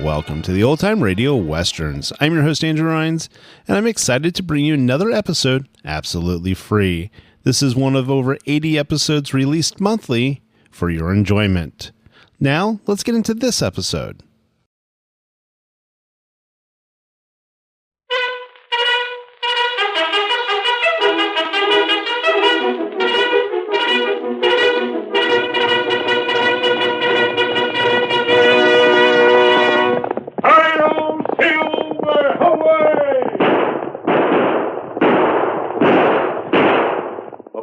Welcome to the Old Time Radio Westerns. I'm your host, Andrew Rhines, and I'm excited to bring you another episode absolutely free. This is one of over 80 episodes released monthly for your enjoyment. Now, let's get into this episode.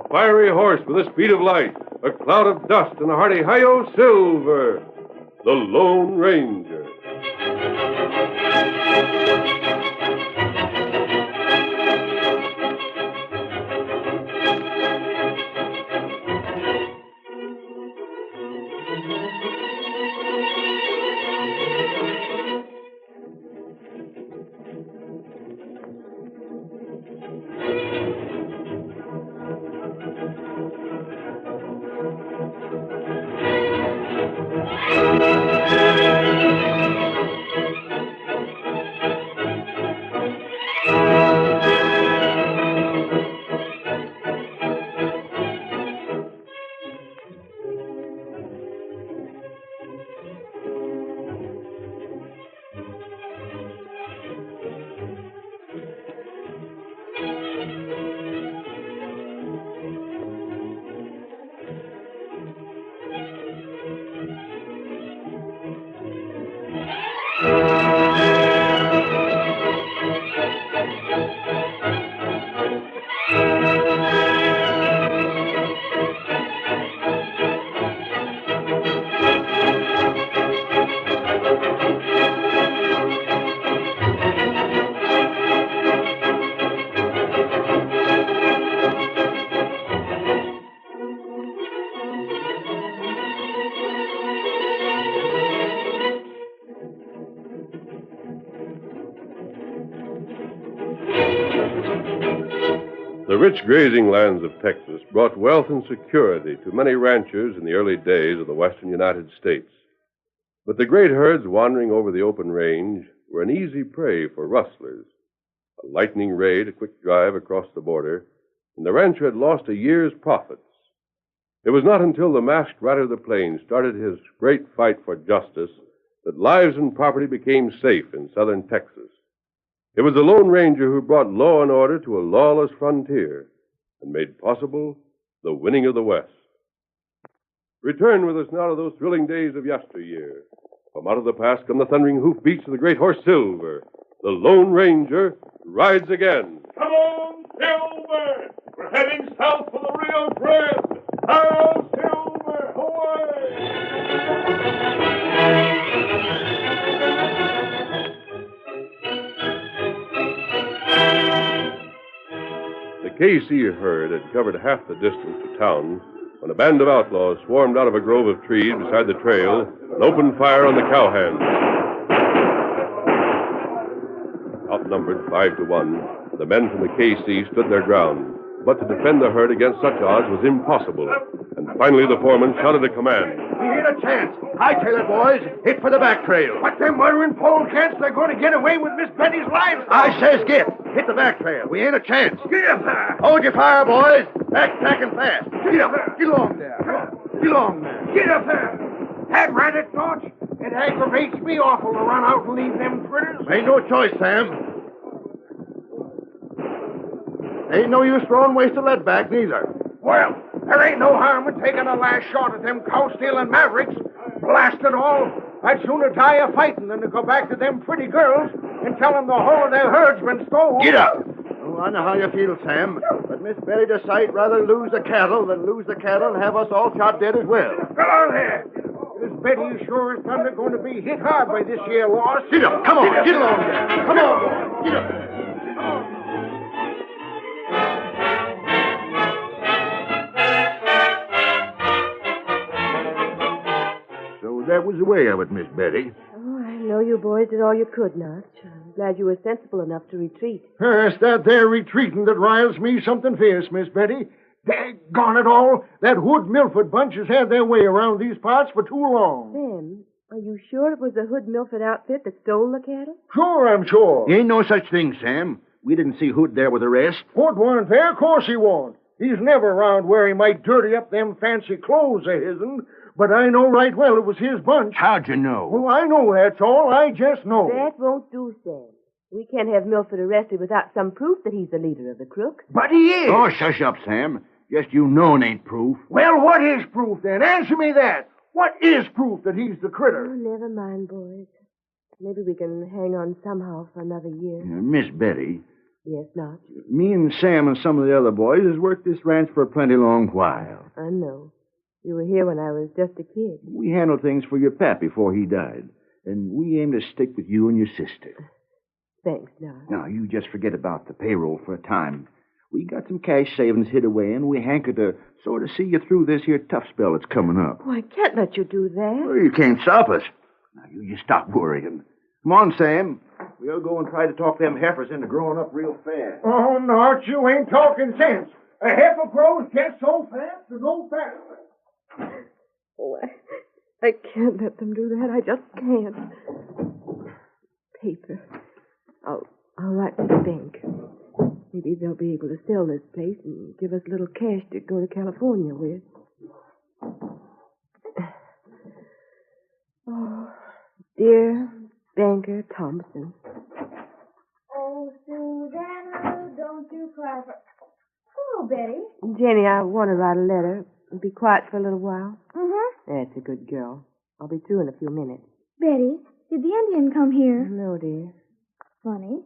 Fiery horse with the speed of light, a cloud of dust, and a hearty hi-yo silver, the Lone Ranger. The rich grazing lands of Texas brought wealth and security to many ranchers in the early days of the western United States. But the great herds wandering over the open range were an easy prey for rustlers. A lightning raid, a quick drive across the border, and the rancher had lost a year's profits. It was not until the masked rider of the plains started his great fight for justice that lives and property became safe in southern Texas. It was the Lone Ranger who brought law and order to a lawless frontier and made possible the winning of the West. Return with us now to those thrilling days of yesteryear. From out of the past come the thundering hoofbeats of the great horse Silver. The Lone Ranger rides again. Come on, Silver! We're heading south for the Rio Grande. Hi-yo, Silver! Away! The KC herd had covered half the distance to town when a band of outlaws swarmed out of a grove of trees beside the trail and opened fire on the cowhands. Outnumbered 5-1, the men from the KC stood their ground. But to defend the herd against such odds was impossible. And finally the foreman shouted a command. We ain't a chance. Hightail it, boys. Hit for the back trail. But them murdering polecats, they're going to get away with Miss Betty's life. I says get. Hit the back trail. We ain't a chance. Get up there. Hold your fire, boys. Backtracking fast. Get up. Get along there. Come on. Get along there. Get up there. That ran it, Dodge. It aggravates me awful to run out and leave them critters. Ain't no choice, Sam. Ain't no use throwing waste of lead back, neither. Well, there ain't no harm in taking a last shot at them cow-stealing mavericks. Blast it all. I'd sooner die a fighting than to go back to them pretty girls and tell them the whole of their herd's been stole. Get up. Oh, I know how you feel, Sam. But Miss Betty decides rather lose the cattle than lose the cattle and have us all shot dead as well. Go on there. Miss Betty sure is thunder going to be hit hard by this year loss. Get up. Come on. Get along there. Come on, boy. Get up. So that was the way of it, Miss Betty. Oh, know you boys did all you could, Notch. I'm glad you were sensible enough to retreat. It's that there retreating that riles me something fierce, Miss Betty. Daggone it all, that Hood Milford bunch has had their way around these parts for too long. Sam, are you sure it was the Hood Milford outfit that stole the cattle? Sure, I'm sure. Ain't no such thing, Sam. We didn't see Hood there with the rest. Hood weren't there? Of course he won't. He's never around where he might dirty up them fancy clothes of his'n. But I know right well it was his bunch. How'd you know? Well, I know that's all. I just know. That won't do, Sam. We can't have Milford arrested without some proof that he's the leader of the crooks. But he is. Oh, shush up, Sam. Just you knowing ain't proof. Well, what is proof, then? Answer me that. What is proof that he's the Oh, critter? never mind, boys. Maybe we can hang on somehow for another year. Miss Betty, Yes, Notch? me and Sam and some of the other boys has worked this ranch for a plenty long while. I know. You were here when I was just a kid. We handled things for your pap before he died. And we aim to stick with you and your sister. Thanks, Notch. Now, you just forget about the payroll for a time. We got some cash savings hid away, and we hanker to sort of see you through this here tough spell that's coming up. Oh, I can't let you do that. Well, you can't stop us. Now, you just stop worrying. Come on, Sam. We'll go and try to talk them heifers into growing up real fast. Oh, Notch, you ain't talking sense. A heifer grows just so fast to go faster. Oh, I can't let them do that. I just can't. Paper. I'll write to the bank. Maybe they'll be able to sell this place and give us a little cash to go to California with. Oh, dear Banker Thompson. Oh, Susanna, don't you cry for... Hello, Betty. Jenny, I want to write a letter. Be quiet for a little while. Mm-hmm. That's a good girl. I'll be through in a few minutes. Betty, did the Indian come here? No, dear. Funny.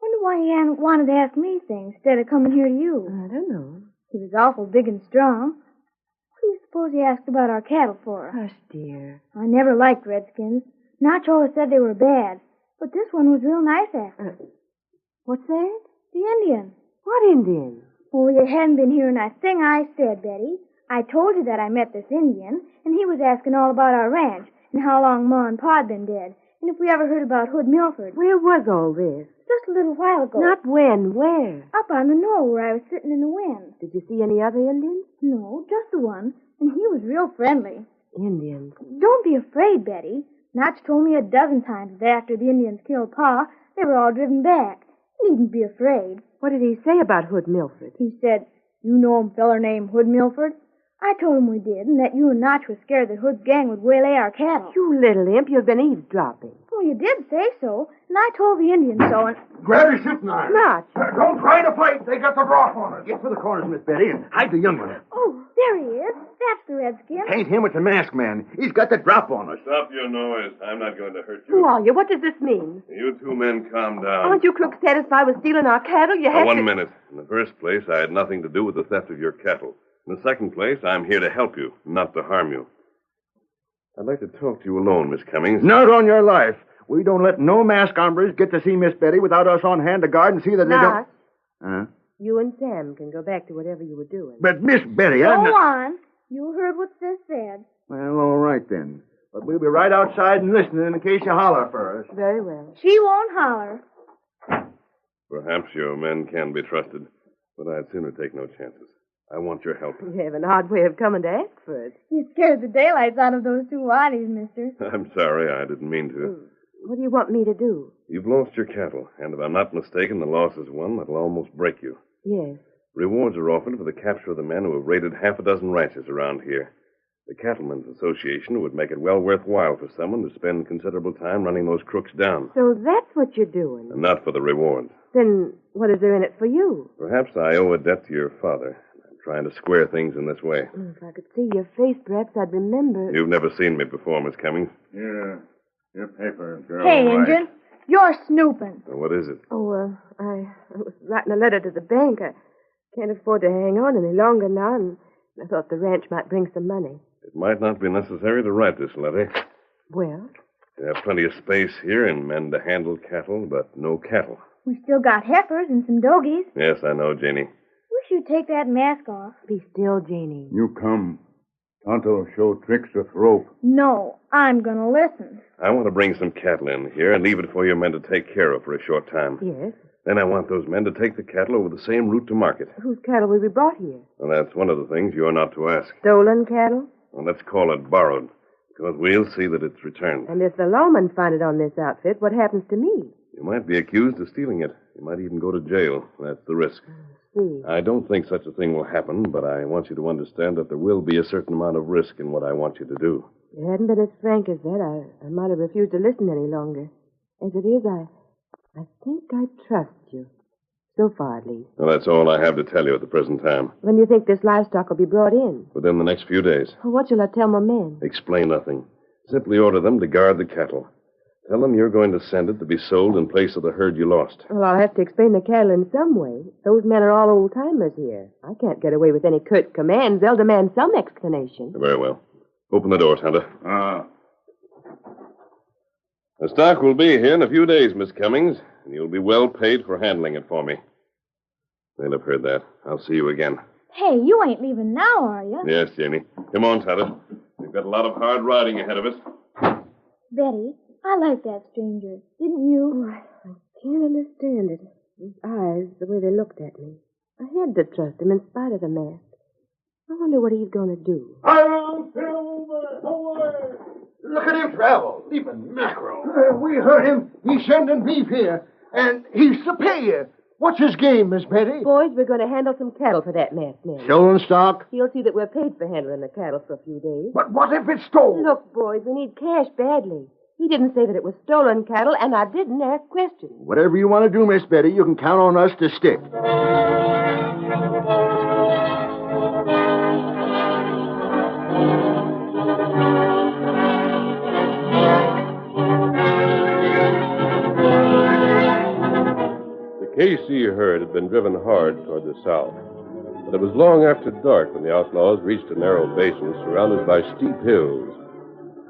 Wonder why he hadn't wanted to ask me things instead of coming here to you. I don't know. He was awful big and strong. What do you suppose he asked about our cattle for? Hush, dear. I never liked redskins. Notch always said they were bad. But this one was real nice after. What's that? The Indian. What Indian? Oh, you hadn't been hearing a thing I said, Betty. I told you that I met this Indian, and he was asking all about our ranch and how long Ma and Pa'd been dead, and if we ever heard about Hood Milford. Where was all this? Just a little while ago. Not when. Where? Up on the knoll where I was sitting in the wind. Did you see any other Indians? No, just the one, and he was real friendly. Indians. Don't be afraid, Betty. Notch told me a dozen times that after the Indians killed Pa, they were all driven back. You needn't be afraid. What did he say about Hood Milford? He said, "You know a feller named Hood Milford?" I told him we did, and that you and Notch was scared that Hood's gang would waylay our cattle. You little imp, you've been eavesdropping. Oh, you did say so, and I told the Indians so, and... Grab your shooting iron. Notch. Don't try to fight. They got the drop on us. Get for the corners, Miss Betty, and hide the young one. Oh, there he is. That's the redskin. Ain't him, it's a masked man. He's got the drop on us. Stop your noise. I'm not going to hurt Who you. are you? What does this mean? You two men calm down. Aren't you crooks satisfied with stealing our cattle? You Now, had one to... minute. In the first place, I had nothing to do with the theft of your cattle. In the second place, I'm here to help you, not to harm you. I'd like to talk to you alone, Miss Cummings. Not on your life. We don't let no masked hombres get to see Miss Betty without us on hand to guard and see that they Notch, don't... Huh? you and Sam can go back to whatever you were doing. But Miss Betty, Go I'm not... on. You heard what Sis said. Well, all right then. But we'll be right outside and listening in case you holler for us. Very well. She won't holler. Perhaps your men can be trusted, but I'd sooner take no chances. I want your help. You have an odd way of coming to ask for it. You scared the daylights out of those two waddies, mister. I'm sorry, I didn't mean to. What do you want me to do? You've lost your cattle, and if I'm not mistaken, the loss is one that'll almost break you. Yes. Rewards are offered for the capture of the men who have raided half a dozen ranches around here. The Cattlemen's Association would make it well worthwhile for someone to spend considerable time running those crooks down. So that's what you're doing. And not for the rewards. Then what is there in it for you? Perhaps I owe a debt to your father. I'm trying to square things in this way. If I could see your face, perhaps I'd remember. You've never seen me before, Miss Cummings. Yeah. Your paper, girl. Hey, Injun, you're snooping. Now, what is it? Oh, I was writing a letter to the bank. I can't afford to hang on any longer now, and I thought the ranch might bring some money. It might not be necessary to write this letter. Well? You have plenty of space here and men to handle cattle, but no cattle. We still got heifers and some dogies. Yes, I know, Janie. Wish you'd take that mask off. Be still, Janie. You come. Tonto show tricks with rope. No, I'm going to listen. I want to bring some cattle in here and leave it for your men to take care of for a short time. Yes. Then I want those men to take the cattle over the same route to market. Whose cattle will be brought here? Well, that's one of the things you're not to ask. Stolen cattle? Well, let's call it borrowed, because we'll see that it's returned. And if the lawmen find it on this outfit, what happens to me? You might be accused of stealing it. You might even go to jail. That's the risk. See. I don't think such a thing will happen, but I want you to understand that there will be a certain amount of risk in what I want you to do. If you hadn't been as frank as that, I might have refused to listen any longer. As it is, I think I trust you. So far, at least. Well, that's all I have to tell you at the present time. When do you think this livestock will be brought in? Within the next few days. Well, what shall I tell my men? Explain nothing. Simply order them to guard the cattle. Tell them you're going to send it to be sold in place of the herd you lost. Well, I'll have to explain the cattle in some way. Those men are all old-timers here. I can't get away with any curt commands. They'll demand some explanation. Very well. Open the door, Tonto. The stock will be here in a few days, Miss Cummings, and you'll be well paid for handling it for me. They'll have heard that. I'll see you again. Hey, you ain't leaving now, are you? Yes, Janie. Come on, Tonto. We've got a lot of hard riding ahead of us. Betty, I like that stranger. Didn't you? Oh, I can't understand it. His eyes, the way they looked at me. I had to trust him in spite of the mask. I wonder what he's going to do. Look at him travel. Leaping mackerel. We heard him. He's sending beef here, and he's to pay you. What's his game, Miss Betty? Boys, we're going to handle some cattle for that masked man. Stolen stock? He'll see that we're paid for handling the cattle for a few days. But what if it's stolen? Look, boys, we need cash badly. He didn't say that it was stolen cattle, and I didn't ask questions. Whatever you want to do, Miss Betty, you can count on us to stick. The KC herd had been driven hard toward the south, but it was long after dark when the outlaws reached a narrow basin surrounded by steep hills.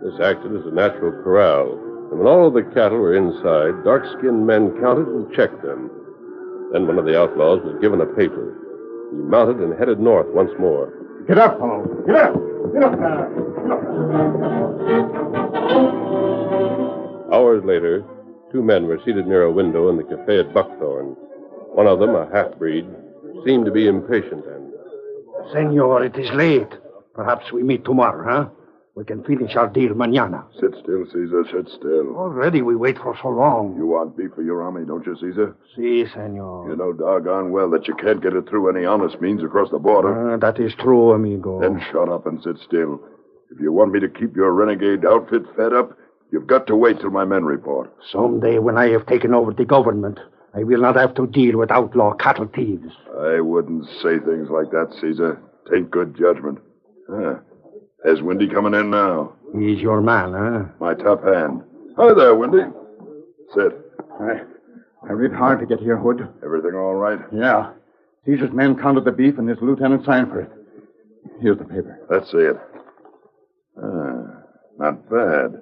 This acted as a natural corral, and when all of the cattle were inside, dark-skinned men counted and checked them. Then one of the outlaws was given a paper. He mounted and headed north once more. Get up, fellow. Get up. Get up there. Hours later, two men were seated near a window in the cafe at Buckthorn. One of them, a half-breed, seemed to be impatient and... Senor, it is late. Perhaps we meet tomorrow, huh? We can finish our deal mañana. Sit still, Caesar. Sit still. Already we wait for so long. You want beef for your army, don't you, Caesar? Si, senor. You know doggone well that you can't get it through any honest means across the border. That is true, amigo. Then shut up and sit still. If you want me to keep your renegade outfit fed up, you've got to wait till my men report. Someday when I have taken over the government, I will not have to deal with outlaw cattle thieves. I wouldn't say things like that, Caesar. Tain't good judgment. There's Windy coming in now. He's your man, huh? My top hand. Hi there, Windy. Sit. I read hard to get here, Hood. Everything all right? Yeah. Caesar's men counted the beef, and his lieutenant signed for it. Here's the paper. Let's see it. Not bad.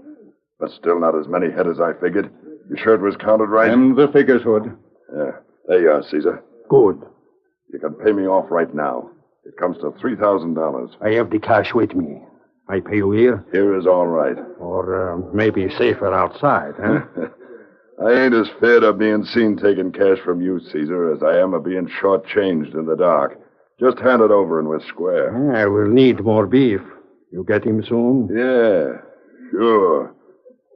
But still not as many head as I figured. You sure it was counted right? And the figures, Hood. Yeah. There you are, Caesar. Good. You can pay me off right now. It comes to $3,000. I have the cash with me. I pay you here? Here is all right. Or maybe safer outside, huh? I ain't as fed up being seen taking cash from you, Caesar, as I am of being shortchanged in the dark. Just hand it over and we're square. I will need more beef. You get him soon? Yeah, sure.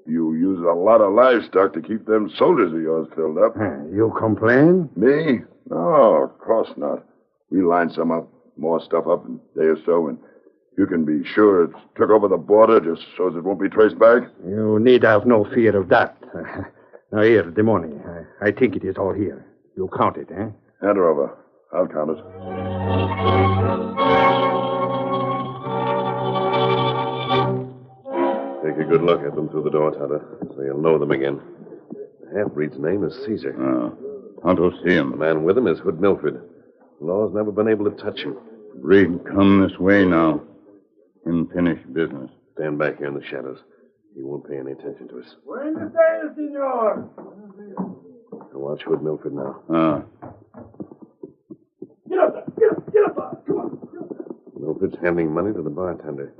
You use a lot of livestock to keep them soldiers of yours filled up. You complain? Me? No, of course not. We line some up, more stuff up in a day or so, and you can be sure it's took over the border just so as it won't be traced back. You need have no fear of that. Now, here, the money. I think it is all here. You count it, eh? Hand her over. I'll count it. Take a good look at them through the door, Tonto, so you'll know them again. The half-breed's name is Caesar. Tonto see him. The man with him is Hood Milford. The law's never been able to touch him. Breed come this way now. And finish business. Stand back here in the shadows. He won't pay any attention to us. Buenos dias, senor. Now watch Hood Milford now. Get up there. Get up there. Come on. Milford's handing money to the bartender.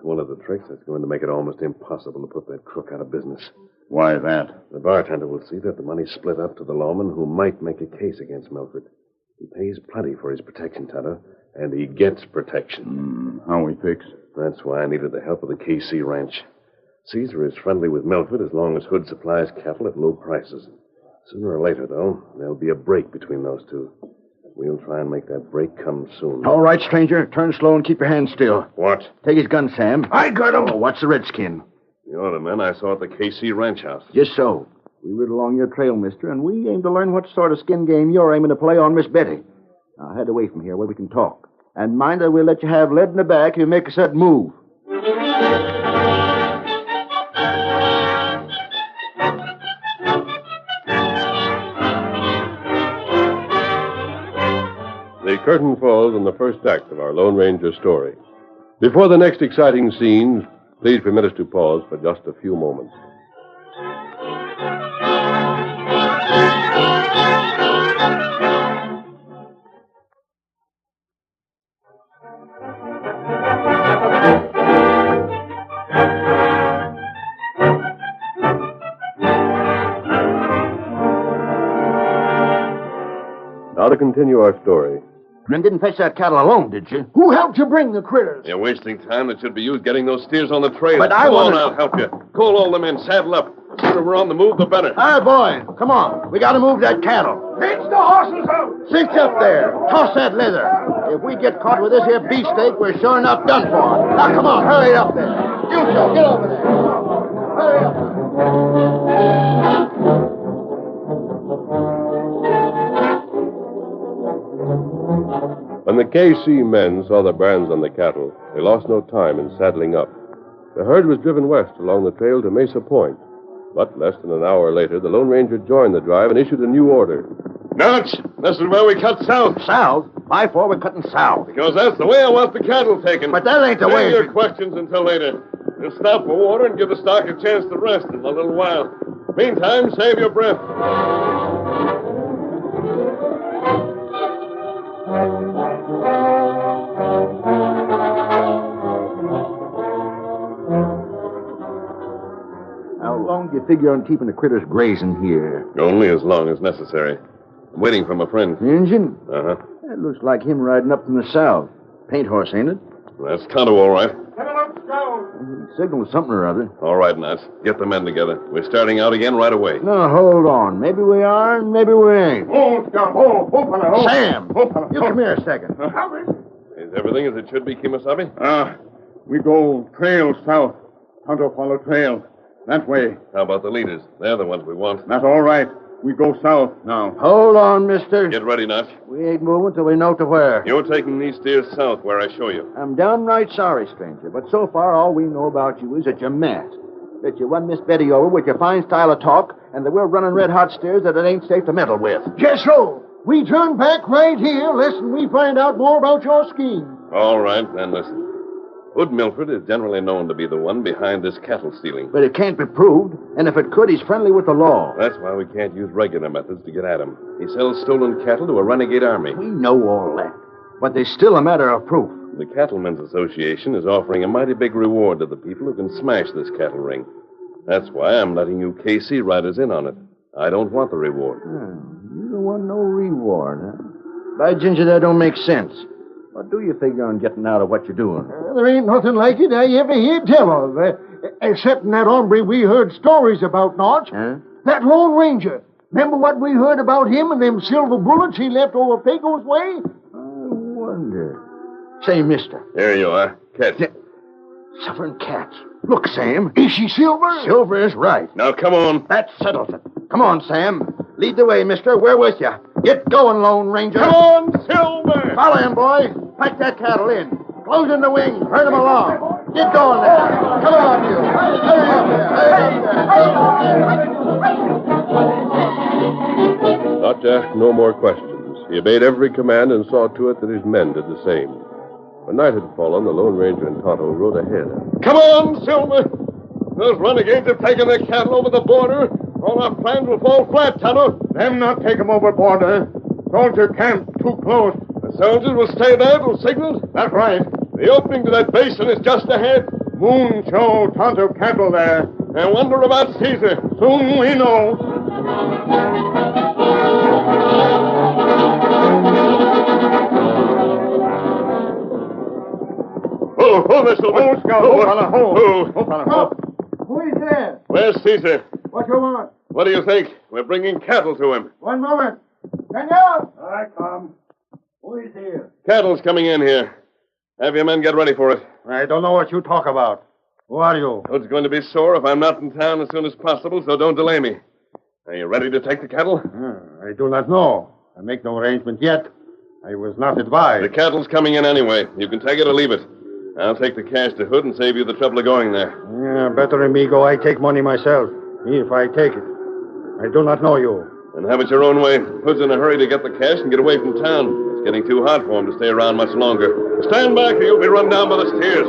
one of the tricks that's going to make it almost impossible to put that crook out of business. Why that? The bartender will see that the money's split up to the lawman who might make a case against Milford. He pays plenty for his protection, Tonto, and he gets protection. How we fix? That's why I needed the help of the KC Ranch. Caesar is friendly with Milford as long as Hood supplies cattle at low prices. Sooner or later, though, there'll be a break between those two. We'll try and make that break come soon. All right, stranger. Turn slow and keep your hands still. What? Take his gun, Sam. I got him. Oh, watch the redskin. You're the men I saw at the KC Ranch house. Just so. We rode along your trail, mister, and we aim to learn what sort of skin game you're aiming to play on Miss Betty. Now, head away from here where we can talk. And mind, I will let you have lead in the back if you make a sudden move. The curtain falls on the first act of our Lone Ranger story. Before the next exciting scenes, please permit us to pause for just a few moments. Now to continue our story. And didn't fetch that cattle alone, did you? Who helped you bring the critters? You're wasting time that should be used getting those steers on the trail. But I Come on, wanna- I'll help you. Call all the men, saddle up. The sooner we're on the move, the better. All right, boy. Come on. We got to move that cattle. Hitch the horses out. Cinch up there. Toss that leather. If we get caught with this here beefsteak, we're sure enough done for. Now, come on. Hurry up there. You two, get over there. Hurry up. When the KC men saw the brands on the cattle, they lost no time in saddling up. The herd was driven west along the trail to Mesa Point. But less than an hour later, the Lone Ranger joined the drive and issued a new order. Notch, this is where we cut south. South? By 4, we're cutting south. Because that's the way I want the cattle taken. But that ain't the way. Save your questions until later. We'll stop for water and give the stock a chance to rest in a little while. Meantime, save your breath. How long do you figure on keeping the critters grazing here? Only as long as necessary. I'm waiting for my friend. The engine? Uh-huh. That looks like him riding up from the south. Paint horse, ain't it? That's Tonto, all right. Come on, go. He signaled something or other. All right, Notch. Get the men together. We're starting out again right away. No, hold on. Maybe we are, and maybe we ain't. Oh, Scout. Oh, fella. Oh. Sam! Oh, fella. You come here a second. Hurry. Is everything as it should be, Kemosabe? We go trail south. Tonto follow trail. That way. How about the leaders? They're the ones we want. That's all right. We go south now. Hold on, mister. Get ready, Notch. We ain't moving till we know to where. You're taking these steers south where I show you. I'm downright sorry, stranger, but so far all we know about you is that you're masked. That you won Miss Betty over with your fine style of talk, and that we're running red-hot steers that it ain't safe to meddle with. Just so. We turn back right here, lest we find out more about your scheme. All right, then listen. Hood Milford is generally known to be the one behind this cattle stealing. But it can't be proved, and if it could, he's friendly with the law. That's why we can't use regular methods to get at him. He sells stolen cattle to a renegade army. We know all that, but there's still a matter of proof. The Cattlemen's Association is offering a mighty big reward to the people who can smash this cattle ring. That's why I'm letting you KC riders in on it. I don't want the reward. You don't want no reward, huh? By ginger, that don't make sense. What do you figure on getting out of what you're doing? There ain't nothing like it I ever heard tell of, except that hombre we heard stories about, Notch. Huh? That Lone Ranger. Remember what we heard about him and them silver bullets he left over Pago's way? I wonder. Say, mister. Here you are. Catch. Suffering cats. Look, Sam. Is she silver? Silver is right. Now, come on. That settles it. Come on, Sam. Lead the way, mister. We're with you. Get going, Lone Ranger. Come on, Silver! Follow him, boy. Pack that cattle in. Close in the wings. Herd them along. Get going there. Come on, you. Hurry up there. Dutch asked no more questions. He obeyed every command and saw to it that his men did the same. When night had fallen, the Lone Ranger and Tonto rode ahead. Come on, Silver! Those renegades have taken their cattle over the border. All our plans will fall flat, Tonto. Them not take 'em over border. Soldier camp too close. The soldiers will stay there till signaled. That's right. The opening to that basin is just ahead. Moon show Tonto cattle there. I wonder about Caesar. Soon we know. Oh, Mr. Oh, Scout. Oh, fella. Oh, fella. Oh, who is there? Where's Caesar? What you want? What do you think? We're bringing cattle to him. One moment. Senor! I come. Who is here? Cattle's coming in here. Have your men get ready for it. I don't know what you talk about. Who are you? It's going to be sore if I'm not in town as soon as possible, so don't delay me. Are you ready to take the cattle? I do not know. I make no arrangement yet. I was not advised. The cattle's coming in anyway. You can take it or leave it. I'll take the cash to Hood and save you the trouble of going there. Yeah, better than me go. I take money myself. If I take it. I do not know you. And have it your own way. Hood's in a hurry to get the cash and get away from town. It's getting too hot for him to stay around much longer. Stand back or you'll be run down by the steers.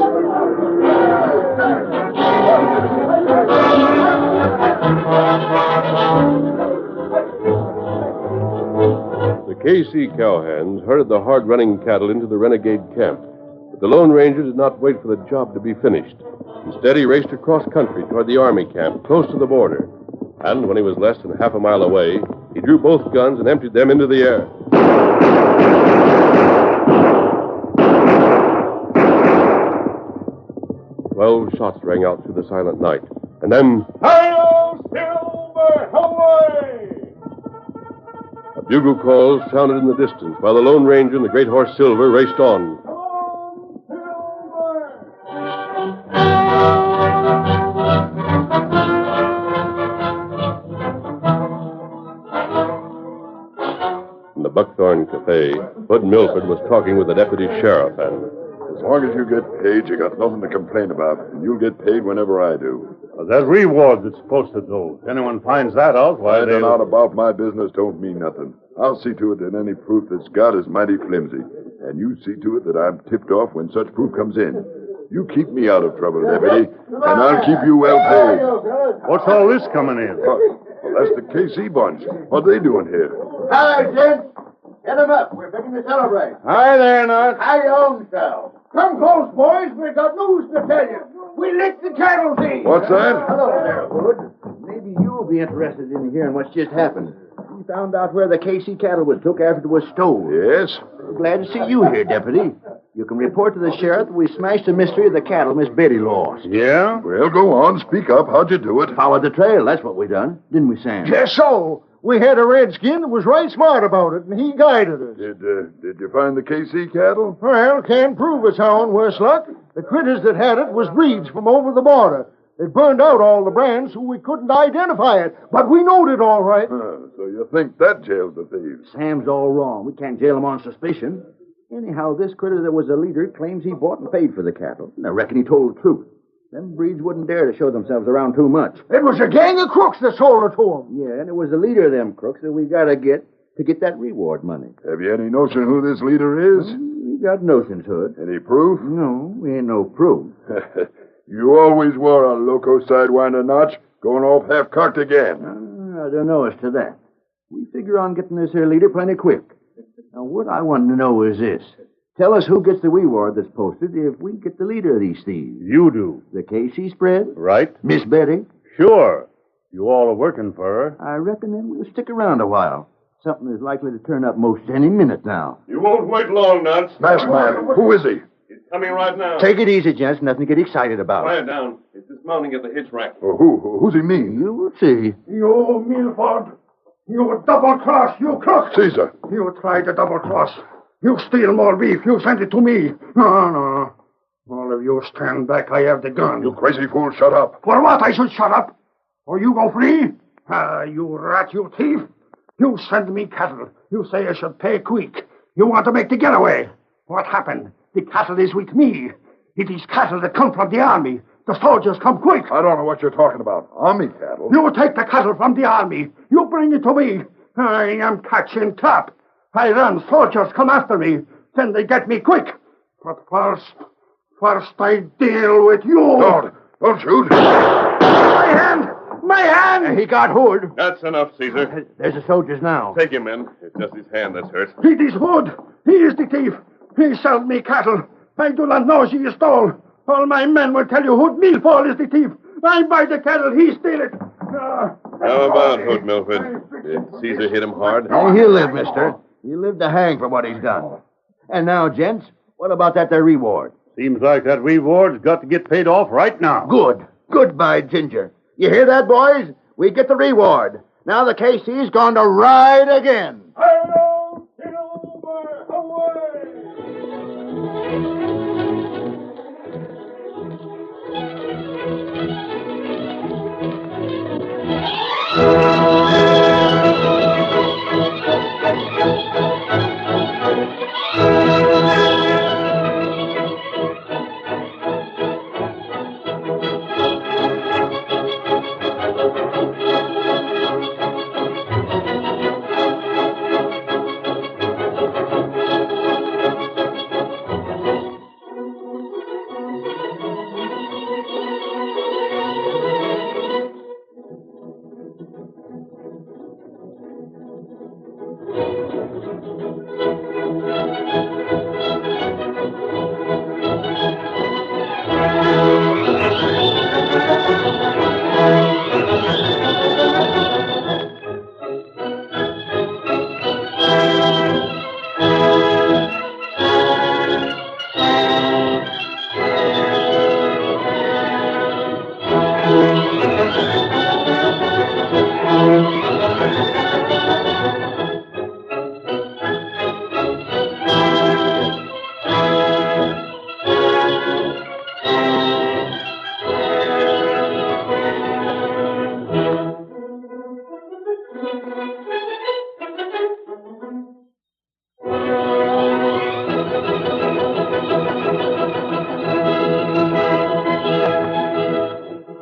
The KC cowhands herded the hard-running cattle into the renegade camp. But the Lone Ranger did not wait for the job to be finished. Instead, he raced across country toward the army camp, close to the border. And when he was less than half a mile away, he drew both guns and emptied them into the air. 12 shots rang out through the silent night. And then... Hi-yo, Silver! Away! A bugle call sounded in the distance while the Lone Ranger and the great horse Silver raced on. In the Buckthorn Cafe, Bud Milford was talking with the deputy sheriff, and... As long as you get paid, you got nothing to complain about. And you'll get paid whenever I do. That reward that's posted, though. If anyone finds that out, why Finding out about my business don't mean nothing. I'll see to it that any proof that's got is mighty flimsy. And you see to it that I'm tipped off when such proof comes in. You keep me out of trouble, deputy, and I'll keep you well paid. What's all this coming in? Well, that's the KC bunch. What are they doing here? Hi, gents. Get them up. We're beginning to celebrate. Hi there, Nut. Hi, own self. Come close, boys. We've got news to tell you. We licked the cattle thief. What's that? Hello there, Hood. Maybe you'll be interested in hearing what's just happened. We found out where the KC cattle was took after it was stolen. Yes? We're glad to see you here, Deputy. You can report to the sheriff that we smashed the mystery of the cattle Miss Betty lost. Yeah? Well, go on. Speak up. How'd you do it? Followed the trail. That's what we done. Didn't we, Sam? Yes, so. We had a redskin that was right smart about it, and he guided us. Did you find the KC cattle? Well, can't prove it's our own worse luck. The critters that had it was breeds from over the border. It burned out all the brands, so we couldn't identify it. But we knowed it all right. So you think that jails the thieves? Sam's all wrong. We can't jail him on suspicion. Anyhow, this critter that was a leader claims he bought and paid for the cattle. And I reckon he told the truth. Them breeds wouldn't dare to show themselves around too much. It was a gang of crooks that sold it to him. Yeah, and it was the leader of them crooks that we gotta get to get that reward money. Have you any notion who this leader is? We got notions, Hood. Any proof? No, we ain't no proof. You always were a loco sidewinder, Notch. Going off half-cocked again. I don't know as to that. We figure on getting this here leader plenty quick. Now, what I want to know is this. Tell us who gets the reward that's posted if we get the leader of these thieves. You do. The KC spread? Right? Miss Betty? Sure. You all are working for her. I reckon then we'll stick around a while. Something is likely to turn up most any minute now. You won't wait long, Notch. Masked man. Who is he? He's coming right now. Take it easy, gents. Nothing to get excited about. Quiet down. He's dismounting at the hitch rack. Who's he mean? You will see. You, Milford. You double-cross, you crook. Caesar. You tried to double-cross. You steal more beef. You send it to me. No. All of you stand back. I have the gun. You crazy fool, shut up. For what I should shut up? Or you go free? You rat, you thief. You send me cattle. You say I should pay quick. You want to make the getaway. What happened? The cattle is with me. It is cattle that come from the army. The soldiers come quick. I don't know what you're talking about. Army cattle? You take the cattle from the army. You bring it to me. I am catching trap. I run. Soldiers come after me. Then they get me quick. But first I deal with you. Don't shoot. My hand! My hand! He got Hood. That's enough, Caesar. There's the soldiers now. Take him in. It's just his hand that's hurt. It is Hood. He is the thief. He sold me cattle. I do not know she is stole. All my men will tell you Hood Milford is the thief. I buy the cattle, he steal it. How about Hood Milford? Did Caesar hit him hard? Hey, he'll live, mister. He'll live to hang for what he's done. And now, gents, what about that there reward? Seems like that reward's got to get paid off right now. Good. Goodbye, Ginger. You hear that, boys? We get the reward. Now the KC's going to ride again. Hello, Silver, away!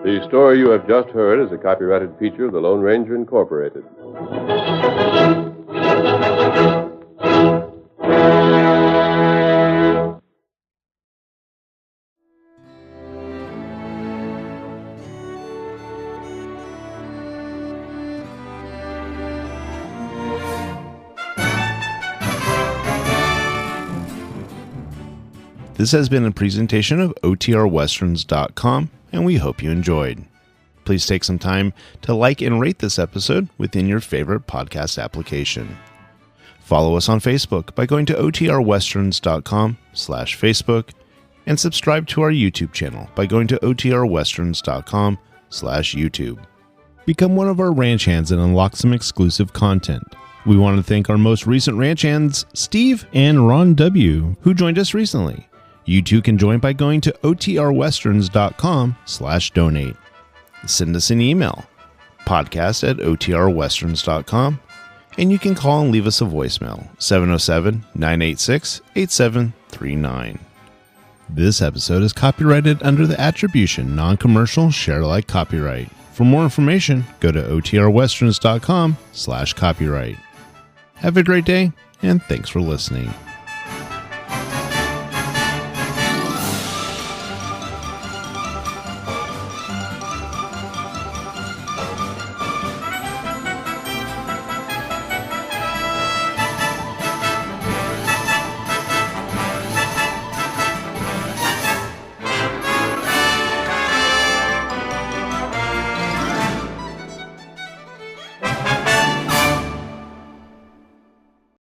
The story you have just heard is a copyrighted feature of the Lone Ranger Incorporated. This has been a presentation of OTRWesterns.com, and we hope you enjoyed. Please take some time to like and rate this episode within your favorite podcast application. Follow us on Facebook by going to OTRWesterns.com/Facebook, and subscribe to our YouTube channel by going to OTRWesterns.com/YouTube. Become one of our ranch hands and unlock some exclusive content. We want to thank our most recent ranch hands, Steve and Ron W., who joined us recently. You too can join by going to OTRWesterns.com/donate. Send us an email, podcast@OTRWesterns.com, and you can call and leave us a voicemail, 707-986-8739. This episode is copyrighted under the attribution, non-commercial, share-alike copyright. For more information, go to OTRWesterns.com/copyright. Have a great day, and thanks for listening.